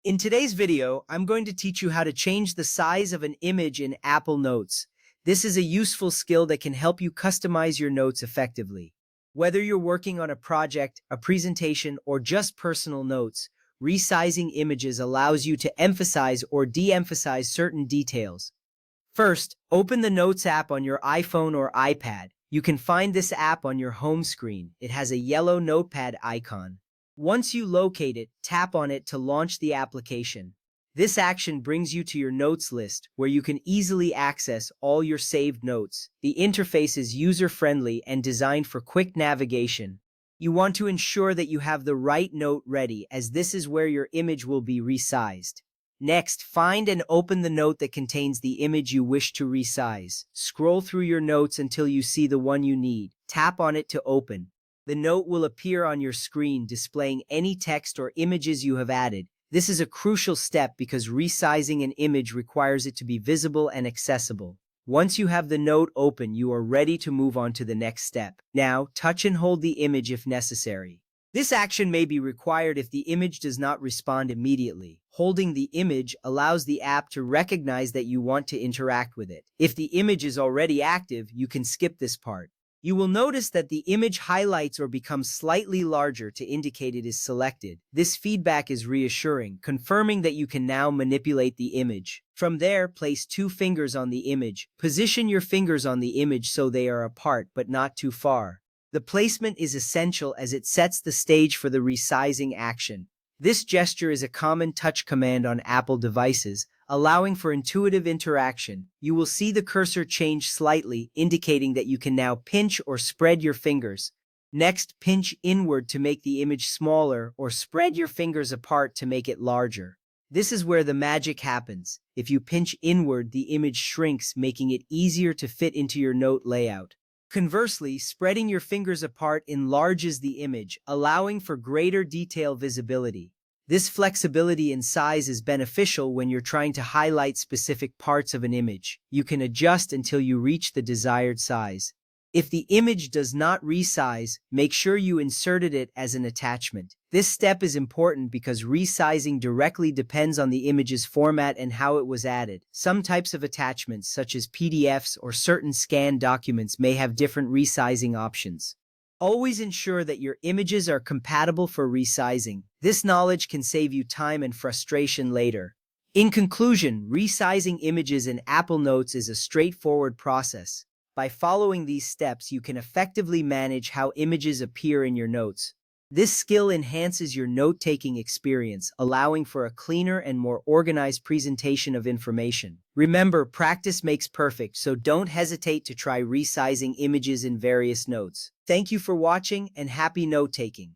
In today's video, I'm going to teach you how to change the size of an image in Apple Notes. This is a useful skill that can help you customize your notes effectively. Whether you're working on a project, a presentation, or just personal notes, resizing images allows you to emphasize or de-emphasize certain details. First, open the Notes app on your iPhone or iPad. You can find this app on your home screen. It has a yellow notepad icon. Once you locate it, tap on it to launch the application. This action brings you to your notes list, where you can easily access all your saved notes. The interface is user-friendly and designed for quick navigation. You want to ensure that you have the right note ready, as this is where your image will be resized. Next, find and open the note that contains the image you wish to resize. Scroll through your notes until you see the one you need. Tap on it to open. The note will appear on your screen, displaying any text or images you have added. This is a crucial step because resizing an image requires it to be visible and accessible. Once you have the note open, you are ready to move on to the next step. Now, touch and hold the image if necessary. This action may be required if the image does not respond immediately. Holding the image allows the app to recognize that you want to interact with it. If the image is already active, you can skip this part. You will notice that the image highlights or becomes slightly larger to indicate it is selected. This feedback is reassuring, confirming that you can now manipulate the image. From there, place 2 fingers on the image. Position your fingers on the image so they are apart but not too far. The placement is essential as it sets the stage for the resizing action. This gesture is a common touch command on Apple devices, allowing for intuitive interaction. You will see the cursor change slightly, indicating that you can now pinch or spread your fingers. Next, pinch inward to make the image smaller, or spread your fingers apart to make it larger. This is where the magic happens. If you pinch inward, the image shrinks, making it easier to fit into your note layout. Conversely, spreading your fingers apart enlarges the image, allowing for greater detail visibility. This flexibility in size is beneficial when you're trying to highlight specific parts of an image. You can adjust until you reach the desired size. If the image does not resize, make sure you inserted it as an attachment. This step is important because resizing directly depends on the image's format and how it was added. Some types of attachments, such as PDFs or certain scanned documents, may have different resizing options. Always ensure that your images are compatible for resizing. This knowledge can save you time and frustration later. In conclusion, resizing images in Apple Notes is a straightforward process. By following these steps, you can effectively manage how images appear in your notes. This skill enhances your note-taking experience, allowing for a cleaner and more organized presentation of information. Remember, practice makes perfect, so don't hesitate to try resizing images in various notes. Thank you for watching, and happy note-taking.